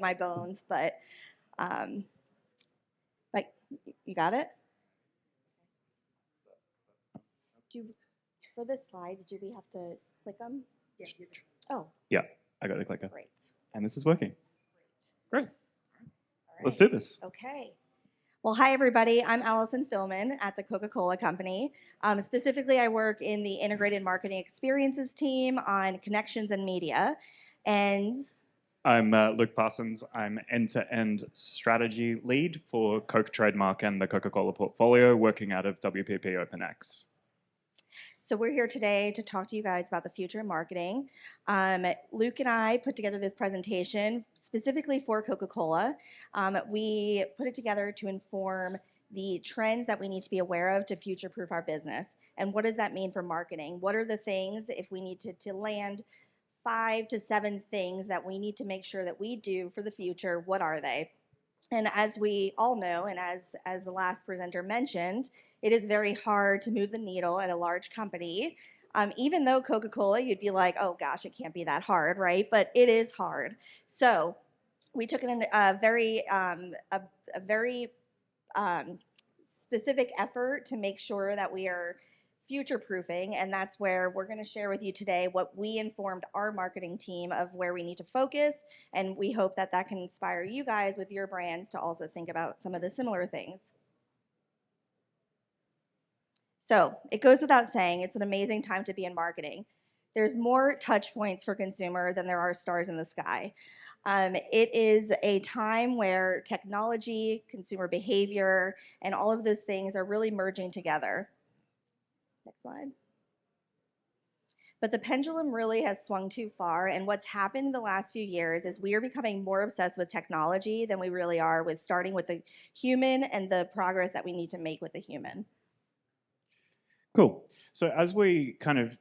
my bones, but um, like you got it. For the slides, do we have to click them? Yeah. Oh, Yeah, I got the clicker. great. And this is working. Great. All right. Let's do this. Okay. Well, hi, everybody. I'm Allison Fillman at the Coca-Cola Company. Specifically, I work in the Integrated Marketing Experiences team on connections and media. And I'm Luke Parsons. I'm end-to-end strategy lead for Coke trademark and the Coca-Cola portfolio, working out of WPP OpenX. so we're here today to talk to you guys about the future of marketing. Luke and I put together this presentation specifically for Coca-Cola. We put it together to inform the trends that we need to be aware of to future-proof our business. And what does that mean for marketing? What are the things, if we need to land 5 to 7 things that we need to make sure that we do for the future, what are they? And as we all know, and as the last presenter mentioned, it is very hard to move the needle at a large company. Even though Coca-Cola, you'd be like, oh gosh, it can't be that hard, right? But it is hard. So we took a very specific effort to make sure that we are future-proofing, and that's where we're going to share with you today what we informed our marketing team of where we need to focus, and we hope that that can inspire you guys with your brands to also think about some of the similar things. So it goes without saying, it's an amazing time to be in marketing. There's more touch points for consumer than there are stars in the sky. It is a time where technology, consumer behavior, and all of those things are really merging together. Next slide. But the pendulum really has swung too far, and what's happened in the last few years is we are becoming more obsessed with technology than we really are with starting with the human and the progress that we need to make with the human. Cool. So as we kind of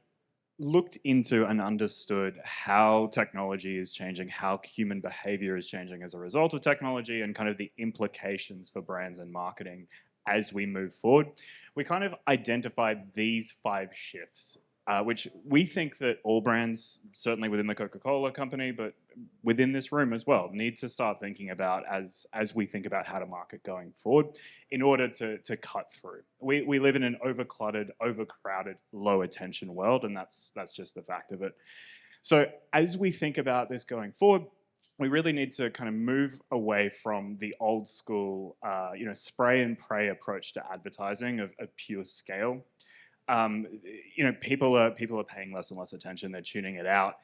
looked into and understood how technology is changing, how human behavior is changing as a result of technology, and kind of the implications for brands and marketing as we move forward, we kind of identified these 5 shifts, which we think that all brands, certainly within the Coca-Cola company, but within this room as well, need to start thinking about as we think about how to market going forward in order to cut through. We live in an overcluttered, overcrowded, low attention world, and that's just the fact of it. So as we think about this going forward, we really need to kind of move away from the old school, spray and pray approach to advertising of pure scale. People are paying less and less attention. They're tuning it out.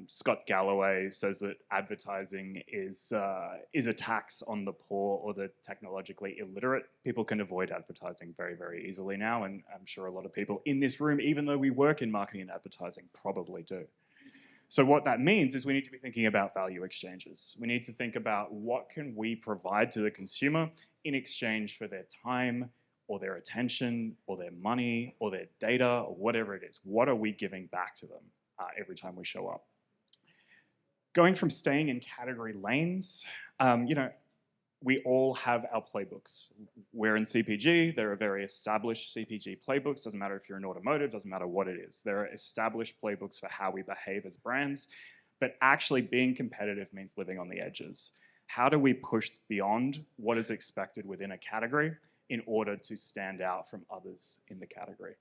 Scott Galloway says that advertising is a tax on the poor or the technologically illiterate. People can avoid advertising very, very easily now, and I'm sure a lot of people in this room, even though we work in marketing and advertising, probably do. So what that means is we need to be thinking about value exchanges. We need to think about what can we provide to the consumer in exchange for their time, or their attention, or their money, or their data, or whatever it is. What are we giving back to them every time we show up? Going from staying in category lanes, we all have our playbooks. We're in CPG. There are very established CPG playbooks. Doesn't matter if you're in automotive, doesn't matter what it is. There are established playbooks for how we behave as brands, but actually being competitive means living on the edges. How do we push beyond what is expected within a category in order to stand out from others in the category?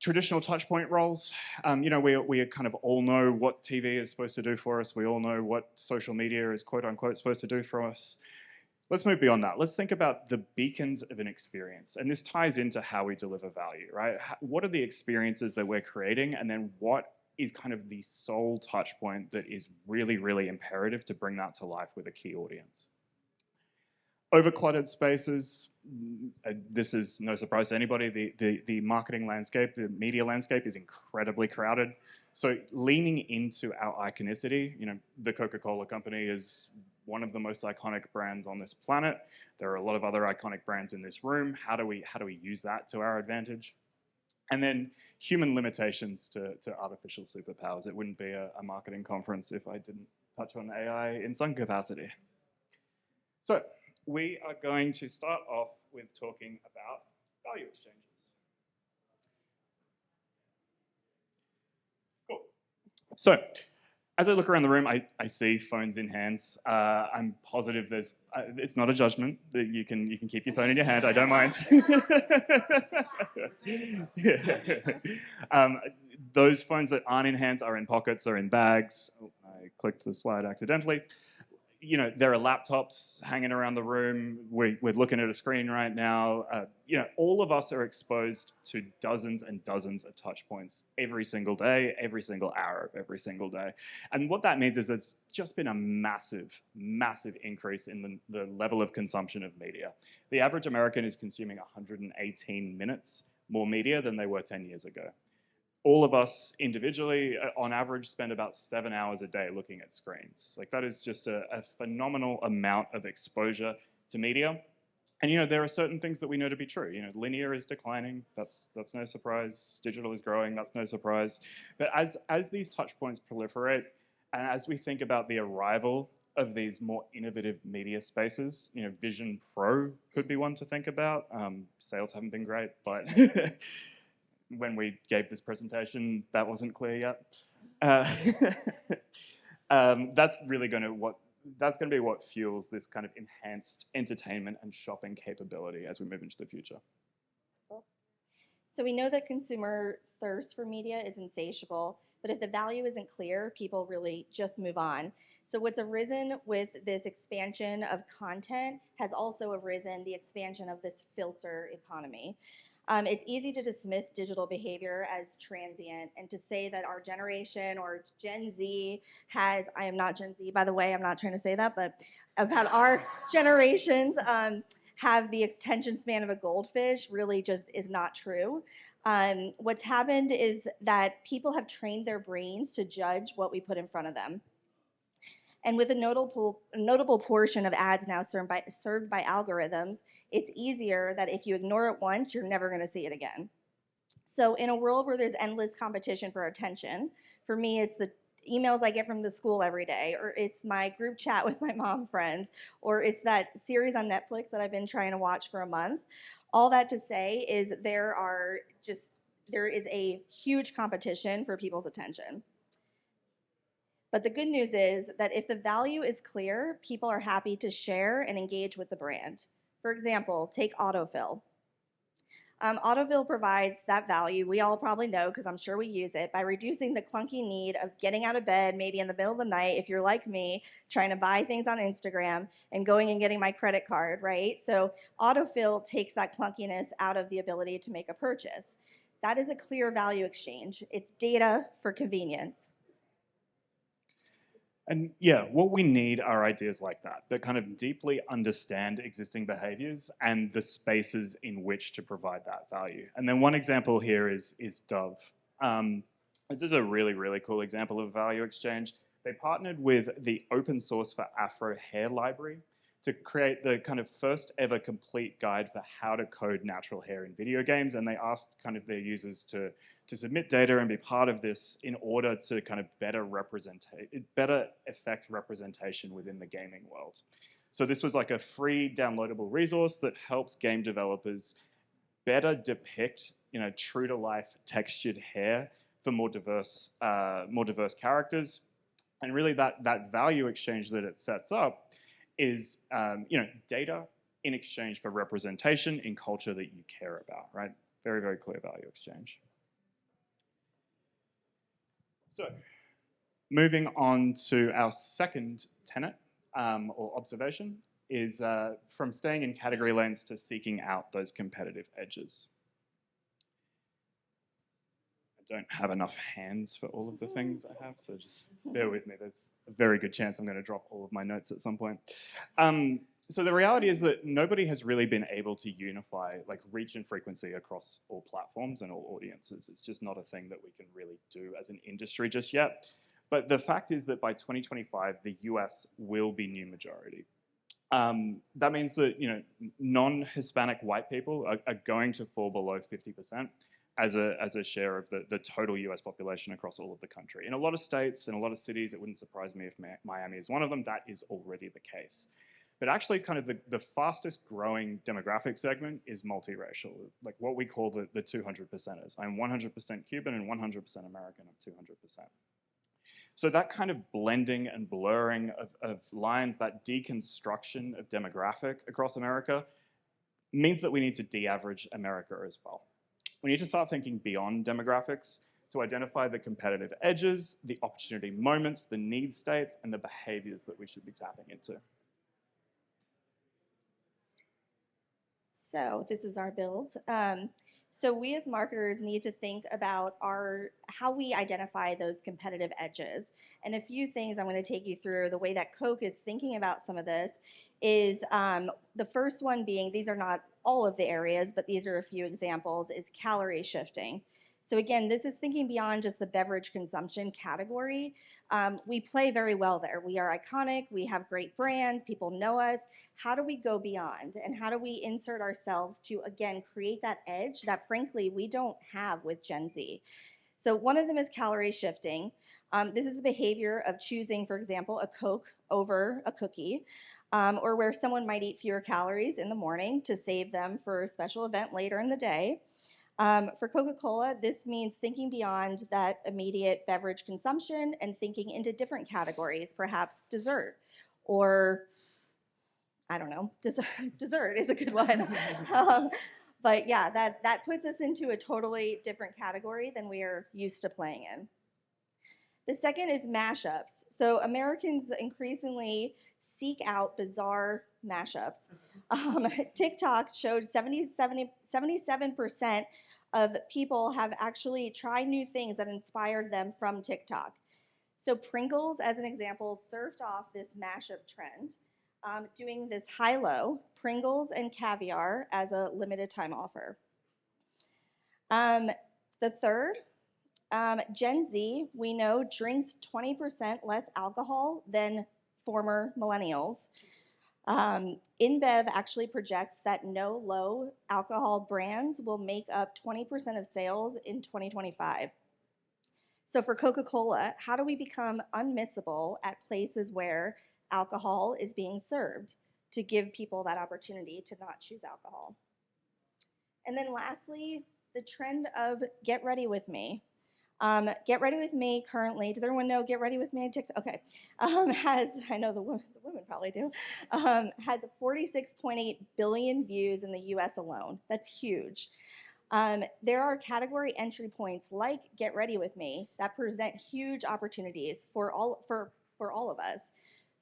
Traditional touchpoint roles, we kind of all know what TV is supposed to do for us. We all know what social media is quote unquote supposed to do for us. Let's move beyond that. Let's think about the beacons of an experience. And this ties into how we deliver value, right? What are the experiences that we're creating? And then what is kind of the sole touch point that is really, really imperative to bring that to life with a key audience? Overcluttered spaces, this is no surprise to anybody, the marketing landscape, the media landscape is incredibly crowded. So leaning into our iconicity, the Coca-Cola company is one of the most iconic brands on this planet. There are a lot of other iconic brands in this room. How do we use that to our advantage? And then human limitations to artificial superpowers. It wouldn't be a marketing conference if I didn't touch on AI in some capacity. So we are going to start off with talking about value exchanges. Cool. So as I look around the room, I see phones in hands. I'm positive there's. It's not a judgment that you can keep your phone in your hand. I don't mind. Those phones that aren't in hands are in pockets or in bags. Oh, I clicked the slide accidentally. You know, there are laptops hanging around the room. We're looking at a screen right now. You know, all of us are exposed to dozens and dozens of touch points every single day, every single hour of every single day. And what that means is there's just been a massive, massive increase in the level of consumption of media. The average American is consuming 118 minutes more media than they were 10 years ago. All of us individually, on average, spend about 7 hours a day looking at screens. Like, that is just a phenomenal amount of exposure to media. And, you know, there are certain things that we know to be true. You know, linear is declining. That's no surprise. Digital is growing. That's no surprise. But as these touch points proliferate, and as we think about the arrival of these more innovative media spaces, you know, Vision Pro could be one to think about. Sales haven't been great, but when we gave this presentation, that wasn't clear yet. That's really going to be what fuels this kind of enhanced entertainment and shopping capability as we move into the future. So we know that consumer thirst for media is insatiable, but if the value isn't clear, people really just move on. So what's arisen with this expansion of content has also arisen the expansion of this filter economy. It's easy to dismiss digital behavior as transient and to say that our generation or Gen Z has, I am not Gen Z, by the way, I'm not trying to say that, but about our generations have the attention span of a goldfish really just is not true. What's happened is that people have trained their brains to judge what we put in front of them. And with a notable portion of ads now served by algorithms, it's easier that if you ignore it once, you're never going to see it again. So in a world where there's endless competition for attention, for me, it's the emails I get from the school every day, or it's my group chat with my mom friends, or it's that series on Netflix that I've been trying to watch for a month. All that to say is there is a huge competition for people's attention. But the good news is that if the value is clear, people are happy to share and engage with the brand. For example, take autofill. Autofill provides that value, we all probably know because I'm sure we use it, by reducing the clunky need of getting out of bed maybe in the middle of the night, if you're like me, trying to buy things on Instagram and going and getting my credit card, right? So autofill takes that clunkiness out of the ability to make a purchase. That is a clear value exchange. It's data for convenience. And yeah, what we need are ideas like that kind of deeply understand existing behaviors and the spaces in which to provide that value. And then one example here is Dove. This is a really, really cool example of value exchange. They partnered with the Open Source for Afro Hair Library to create the kind of first ever complete guide for how to code natural hair in video games. And they asked kind of their users to submit data and be part of this in order to kind of better affect representation within the gaming world. So this was like a free downloadable resource that helps game developers better depict, you know, true to life textured hair for more diverse characters. And really that value exchange that it sets up is, you know, data in exchange for representation in culture that you care about, right? Very, very clear value exchange. So, moving on to our second tenet or observation is from staying in category lanes to seeking out those competitive edges. I don't have enough hands for all of the things I have, so just bear with me. There's a very good chance I'm going to drop all of my notes at some point. So the reality is that nobody has really been able to unify like reach and frequency across all platforms and all audiences. It's just not a thing that we can really do as an industry just yet. But the fact is that by 2025, the US will be new majority. That means that, you know, non-Hispanic white people are going to fall below 50% as a share of the total US population across all of the country. In a lot of states and a lot of cities, it wouldn't surprise me if Miami is one of them. That is already the case. But actually kind of the fastest growing demographic segment is multiracial, like what we call the 200%ers. I'm 100% Cuban and 100% American, I'm 200%. So that kind of blending and blurring of lines, that deconstruction of demographic across America, means that we need to de-average America as well. We need to start thinking beyond demographics to identify the competitive edges, the opportunity moments, the need states, and the behaviors that we should be tapping into. So this is our build. So we as marketers need to think about how we identify those competitive edges. And a few things I'm going to take you through. The way that Coke is thinking about some of this is the first one being, these are not all of the areas, but these are a few examples, is calorie shifting. So again, this is thinking beyond just the beverage consumption category. We play very well there. We are iconic. We have great brands. People know us. How do we go beyond? And how do we insert ourselves to, again, create that edge that, frankly, we don't have with Gen Z? So one of them is calorie shifting. This is the behavior of choosing, for example, a Coke over a cookie, or where someone might eat fewer calories in the morning to save them for a special event later in the day. For Coca-Cola, this means thinking beyond that immediate beverage consumption and thinking into different categories, perhaps dessert, or I don't know, dessert is a good one. But yeah, that puts us into a totally different category than we are used to playing in. The second is mashups. So Americans increasingly seek out bizarre mashups. TikTok showed 77% of people have actually tried new things that inspired them from TikTok. So Pringles, as an example, surfed off this mashup trend, doing this high-low, Pringles and caviar as a limited time offer. The third, Gen Z, we know, drinks 20% less alcohol than former millennials. InBev actually projects that no low alcohol brands will make up 20% of sales in 2025. So for Coca-Cola, how do we become unmissable at places where alcohol is being served to give people that opportunity to not choose alcohol? And then lastly, the trend of get ready with me. Get Ready With Me currently, does everyone know Get Ready With Me on TikTok? Okay. I know the women probably do, has 46.8 billion views in the US alone. That's huge. There are category entry points like Get Ready With Me that present huge opportunities for all of us.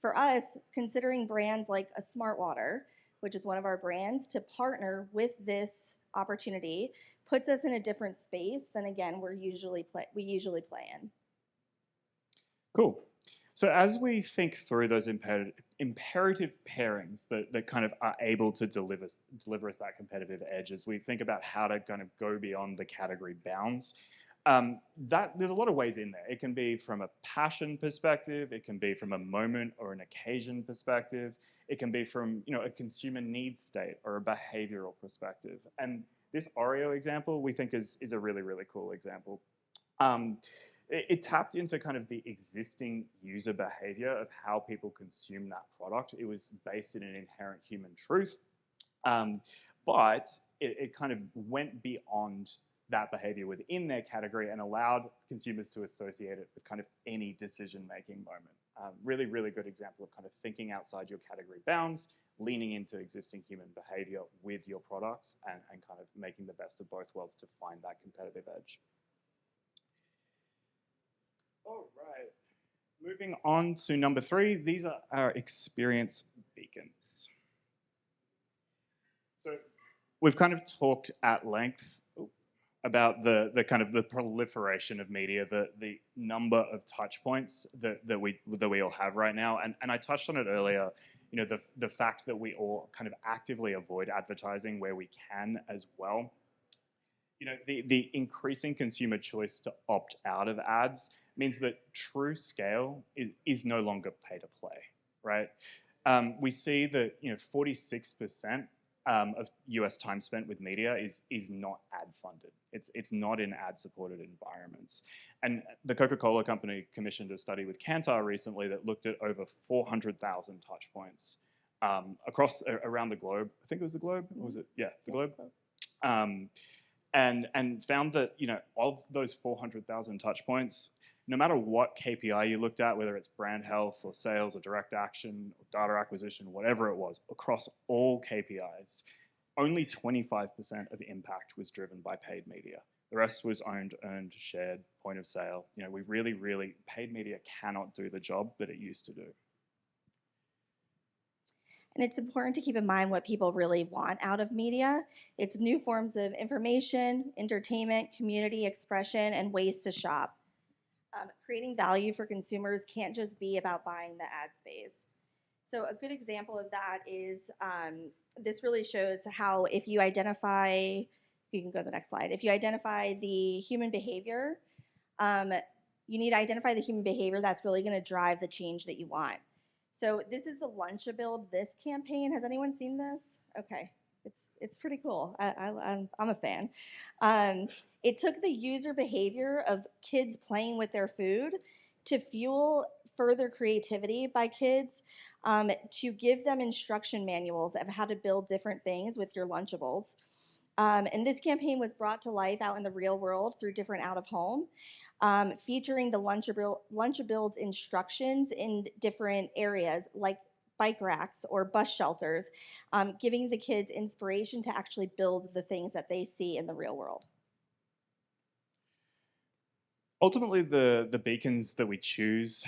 For us, considering brands like a Smart Water, which is one of our brands, to partner with this opportunity puts us in a different space than, again, we usually play in. Cool. So as we think through those imperative pairings that kind of are able to deliver us that competitive edge, as we think about how to kind of go beyond the category bounds, there's a lot of ways in there. It can be from a passion perspective. It can be from a moment or an occasion perspective. It can be from a consumer needs state or a behavioral perspective. And this Oreo example we think is a really, really cool example. It tapped into kind of the existing user behavior of how people consume that product. It was based in an inherent human truth, but it kind of went beyond that behavior within their category and allowed consumers to associate it with kind of any decision-making moment. Really, really good example of kind of thinking outside your category bounds, leaning into existing human behavior with your products and kind of making the best of both worlds to find that competitive edge. All right, moving on to number 3, these are our experience beacons. So we've kind of talked at length about the kind of the proliferation of media, the number of touch points that we all have right now, and I touched on it earlier. The fact that we all kind of actively avoid advertising where we can as well. The increasing consumer choice to opt out of ads means that true scale is no longer pay to play, right? We see that 46% of US time spent with media is not ad funded. It's not in ad supported environments. And the Coca-Cola company commissioned a study with Kantar recently that looked at over 400,000 touch points around the globe. I think it was the globe, or was it? Yeah, the globe. And found that of those 400,000 touch points, no matter what KPI you looked at, whether it's brand health or sales or direct action or data acquisition, whatever it was, across all KPIs, only 25% of impact was driven by paid media. The rest was owned, earned, shared, point of sale. We really, paid media cannot do the job that it used to do. And it's important to keep in mind what people really want out of media. It's new forms of information, entertainment, community expression, and ways to shop. Creating value for consumers can't just be about buying the ad space. So a good example of that is this really shows how if you identify, you can go to the next slide, if you identify the human behavior, you need to identify the human behavior that's really going to drive the change that you want. So this is the Lunchabuild This campaign. Has anyone seen this? Okay, it's pretty cool. I'm a fan. It took the user behavior of kids playing with their food to fuel further creativity by kids, to give them instruction manuals of how to build different things with your Lunchables. And this campaign was brought to life out in the real world through different out-of-home, featuring the Lunchabuild instructions in different areas like bike racks or bus shelters, giving the kids inspiration to actually build the things that they see in the real world. Ultimately, the beacons that we choose,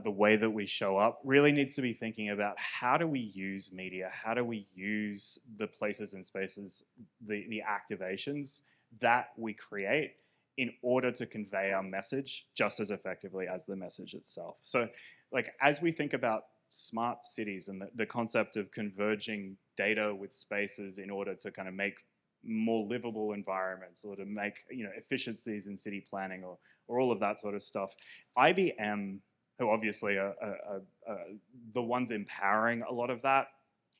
the way that we show up, really needs to be thinking about how do we use media, how do we use the places and spaces, the activations that we create in order to convey our message just as effectively as the message itself. So, as we think about smart cities and the concept of converging data with spaces in order to kind of make more livable environments or to make efficiencies in city planning or all of that sort of stuff. IBM, who obviously are the ones empowering a lot of that,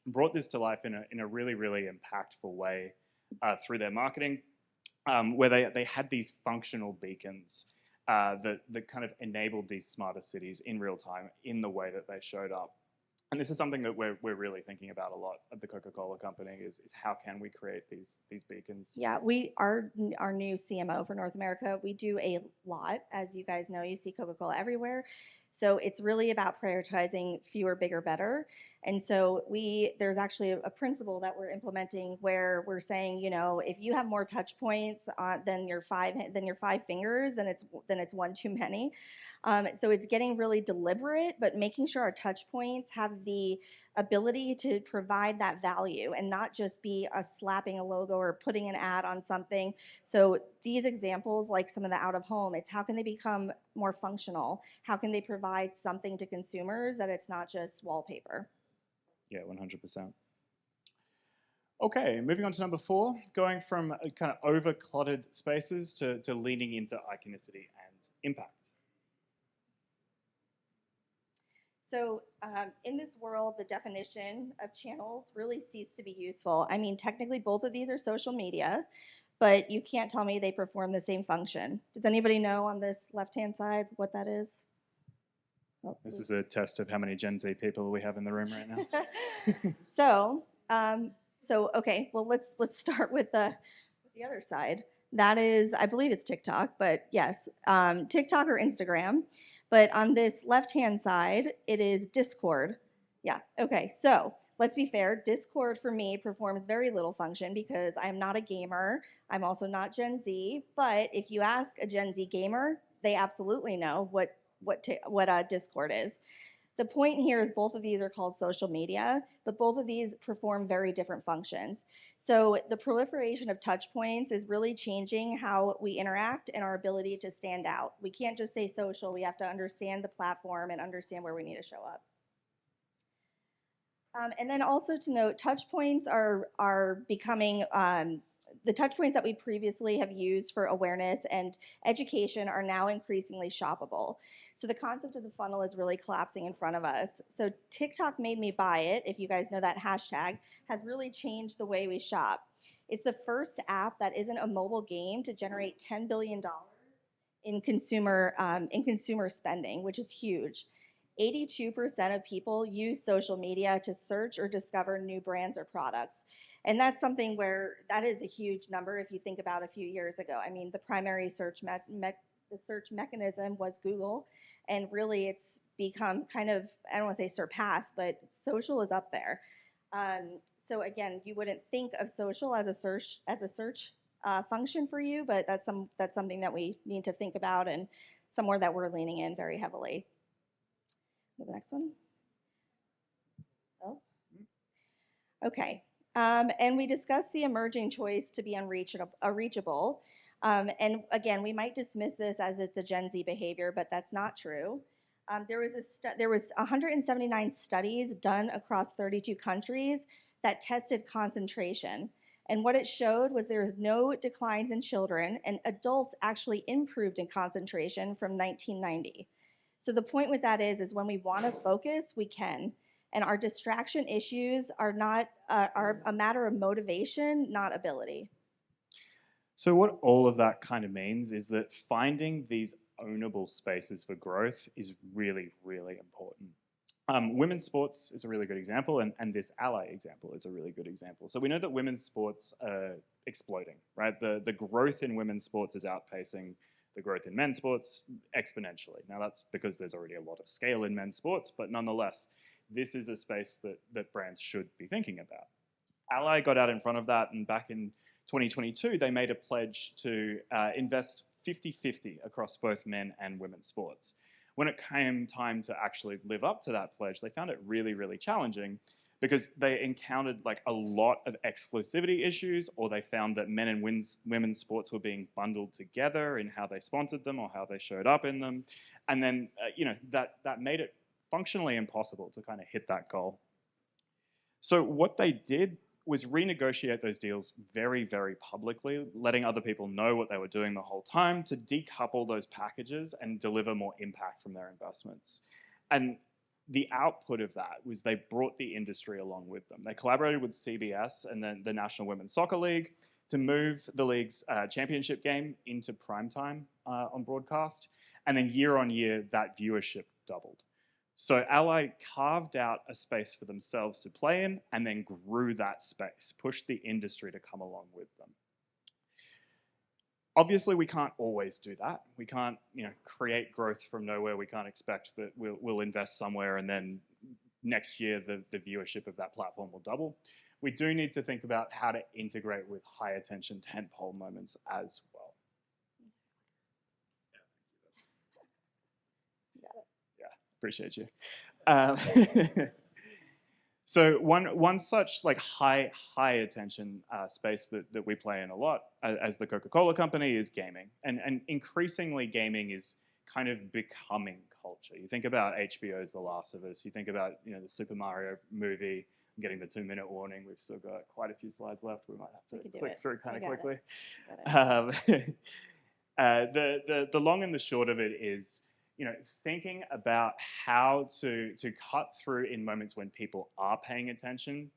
brought this to life in a really, really impactful way through their marketing, where they had these functional beacons that kind of enabled these smarter cities in real time in the way that they showed up. And this is something that we're really thinking about a lot at the Coca-Cola company is how can we create these beacons? Yeah, our new CMO for North America, we do a lot. As you guys know, you see Coca-Cola everywhere. So it's really about prioritizing fewer, bigger, better. And so there's actually a principle that we're implementing where we're saying, if you have more touch points than your five fingers, then it's one too many. So it's getting really deliberate, but making sure our touch points have the ability to provide that value and not just be slapping a logo or putting an ad on something. So these examples, like some of the out of home, it's how can they become more functional? How can they provide something to consumers that it's not just wallpaper? Yeah, 100%. Okay, moving on to number 4, going from kind of over-cluttered spaces to leaning into iconicity and impact. So in this world, the definition of channels really ceased to be useful. I mean, technically, both of these are social media, but you can't tell me they perform the same function. Does anybody know on this left-hand side what that is? Oh, this is a test of how many Gen Z people we have in the room right now. So okay, well let's start with the other side. That is, I believe it's TikTok, but yes, TikTok or Instagram. But on this left-hand side, it is Discord. Yeah, okay, so let's be fair. Discord for me performs very little function because I'm not a gamer. I'm also not Gen Z. But if you ask a Gen Z gamer, they absolutely know what Discord is. The point here is both of these are called social media, but both of these perform very different functions. So the proliferation of touch points is really changing how we interact and our ability to stand out. We can't just say social, we have to understand the platform and understand where we need to show up. And then also to note, touch points are becoming the touch points that we previously have used for awareness and education are now increasingly shoppable. So the concept of the funnel is really collapsing in front of us. So TikTok made me buy it, if you guys know that hashtag, has really changed the way we shop. It's the first app that isn't a mobile game to generate $10 billion in consumer spending, which is huge. 82% of people use social media to search or discover new brands or products. And that's something where that is a huge number if you think about a few years ago. I mean, the primary search the search mechanism was Google, and really it's become kind of, I don't want to say surpassed, but social is up there. So again, you wouldn't think of social as a search function for you, but that's something that we need to think about, and somewhere that we're leaning in very heavily. The next one. Oh, okay. And we discussed the emerging choice to be unreachable. And again, we might dismiss this as it's a Gen Z behavior, but that's not true. There was 179 studies done across 32 countries that tested concentration. And what it showed was there was no declines in children, and adults actually improved in concentration from 1990. So the point with that is when we want to focus, we can. And our distraction issues are not are a matter of motivation, not ability. So what all of that kind of means is that finding these ownable spaces for growth is really, really important. Women's sports is a really good example, and this ally example is a really good example. So we know that women's sports are exploding, right? The growth in women's sports is outpacing the growth in men's sports exponentially. Now that's because there's already a lot of scale in men's sports, but nonetheless, this is a space that brands should be thinking about. Ally got out in front of that, and back in 2022, they made a pledge to invest 50-50 across both men and women's sports. When it came time to actually live up to that pledge, they found it really, really challenging because they encountered like a lot of exclusivity issues, or they found that men and women's sports were being bundled together in how they sponsored them or how they showed up in them. And then, that made it functionally impossible to kind of hit that goal. So what they did was renegotiate those deals very, very publicly, letting other people know what they were doing the whole time to decouple those packages and deliver more impact from their investments. And the output of that was they brought the industry along with them. They collaborated with CBS and then the National Women's Soccer League to move the league's championship game into primetime on broadcast. And then year on year, that viewership doubled. So Ally carved out a space for themselves to play in and then grew that space, pushed the industry to come along with them. Obviously, we can't always do that. We can't, create growth from nowhere. We can't expect that we'll invest somewhere and then next year the viewership of that platform will double. We do need to think about how to integrate with high attention tentpole moments as well. Appreciate you. So one such like high attention space that we play in a lot as the Coca-Cola company is gaming, and increasingly gaming is kind of becoming culture. You think about HBO's The Last of Us. You think about the Super Mario movie. I'm getting the 2-minute warning. We've still got quite a few slides left. We might have to click through kind of quickly. The long and the short of it is, thinking about how to cut through in moments when people are paying attention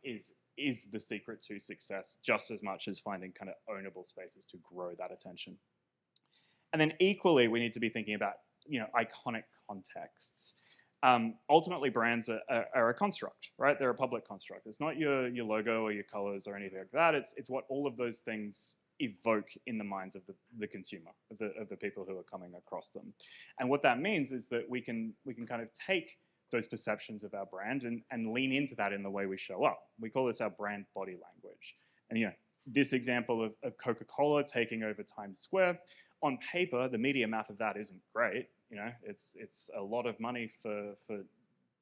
is the secret to success, just as much as finding kind of ownable spaces to grow that attention. And then equally, we need to be thinking about iconic contexts. Ultimately, brands are a construct, right? They're a public construct. It's not your logo or your colors or anything like that. It's what all of those things evoke in the minds of the consumer, of the people who are coming across them. And what that means is that we can kind of take those perceptions of our brand and lean into that in the way we show up. We call this our brand body language. And this example of Coca-Cola taking over Times Square, on paper, the media math of that isn't great. It's a lot of money for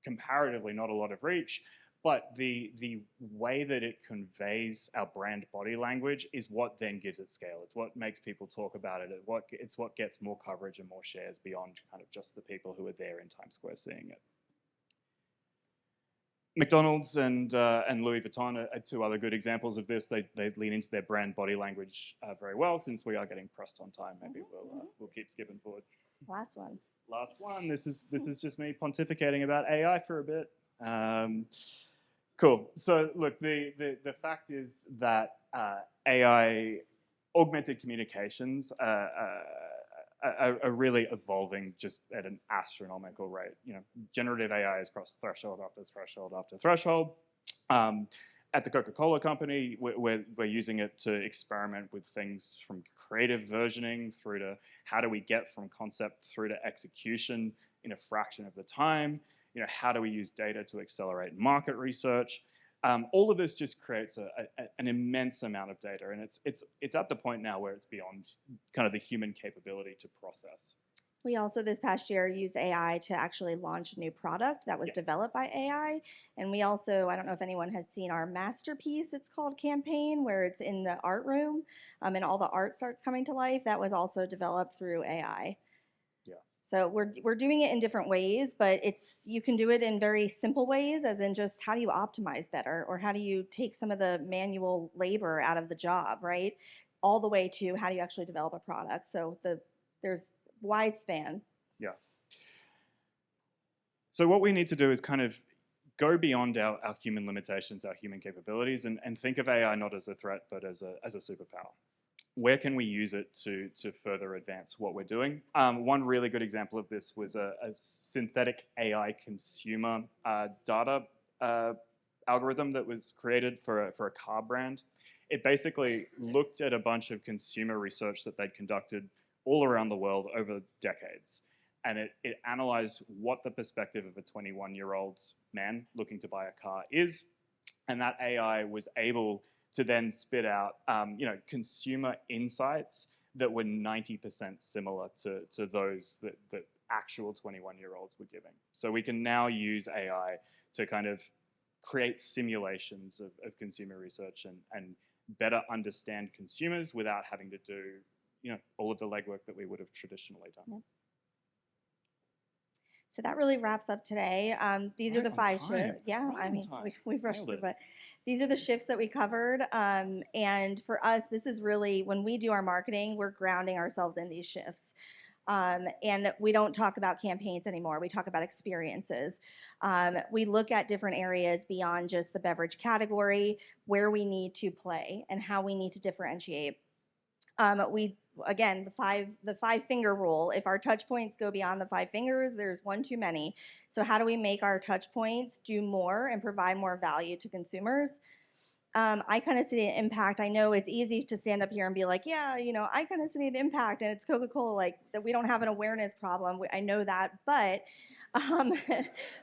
comparatively not a lot of reach. But the way that it conveys our brand body language is what then gives it scale. It's what makes people talk about it. It's what gets more coverage and more shares beyond kind of just the people who are there in Times Square seeing it. McDonald's and Louis Vuitton are two other good examples of this. They lean into their brand body language very well. Since we are getting pressed on time, maybe we'll keep skipping forward. Last one. This is just me pontificating about AI for a bit. Cool. So look, the fact is that AI augmented communications are really evolving just at an astronomical rate. Generative AI has crossed threshold after threshold after threshold. at the Coca-Cola company, we're using it to experiment with things from creative versioning through to how do we get from concept through to execution in a fraction of the time. How do we use data to accelerate market research? All of this just creates an immense amount of data, and it's at the point now where it's beyond kind of the human capability to process. We also this past year used AI to actually launch a new product that was developed by AI. And we also, I don't know if anyone has seen our masterpiece, it's called Campaign, where it's in the art room and all the art starts coming to life. That was also developed through AI. Yeah. So we're doing it in different ways, but you can do it in very simple ways, as in just how do you optimize better, or how do you take some of the manual labor out of the job, right? All the way to how do you actually develop a product. So there's wide span. Yeah. So what we need to do is kind of go beyond our human limitations, our human capabilities, and think of AI not as a threat, but as a superpower. Where can we use it to further advance what we're doing? One really good example of this was a synthetic AI consumer data algorithm that was created for a car brand. It basically looked at a bunch of consumer research that they'd conducted all around the world over decades. And it analyzed what the perspective of a 21-year-old man looking to buy a car is. And that AI was able to then spit out consumer insights that were 90% similar to those that actual 21-year-olds were giving. So we can now use AI to kind of create simulations of consumer research and better understand consumers without having to do all of the legwork that we would have traditionally done. Yeah. So that really wraps up today. These are the 5 shifts. Yeah, right, I mean, we've rushed Nailed through, it. but these are the shifts that we covered. And for us, this is really, when we do our marketing, we're grounding ourselves in these shifts. And we don't talk about campaigns anymore. We talk about experiences. We look at different areas beyond just the beverage category, where we need to play and how we need to differentiate. Again, the 5-finger rule. If our touch points go beyond the 5 fingers, there's one too many. So how do we make our touch points do more and provide more value to consumers? Iconicity and impact. I know it's easy to stand up here and be like, yeah, iconicity and impact, and it's Coca-Cola, like that we don't have an awareness problem. I know that, but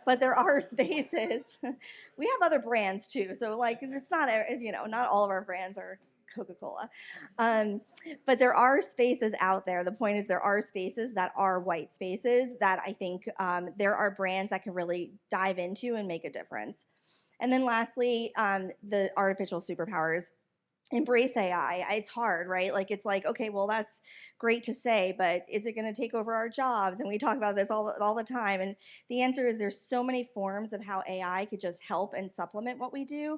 but there are spaces. We have other brands too, so like it's not not all of our brands are Coca-Cola. But there are spaces out there. The point is there are spaces that are white spaces that I think there are brands that can really dive into and make a difference. And then lastly, the artificial superpowers. Embrace AI. It's hard, right? Like it's like, okay, well, that's great to say, but is it going to take over our jobs? And we talk about this all the time. And the answer is there's so many forms of how AI could just help and supplement what we do,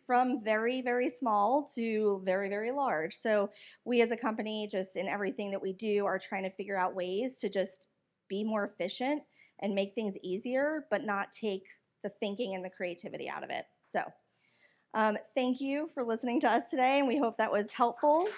from very, very small to very, very large. So we as a company, just in everything that we do, are trying to figure out ways to just be more efficient and make things easier, but not take the thinking and the creativity out of it. So thank you for listening to us today, and we hope that was helpful.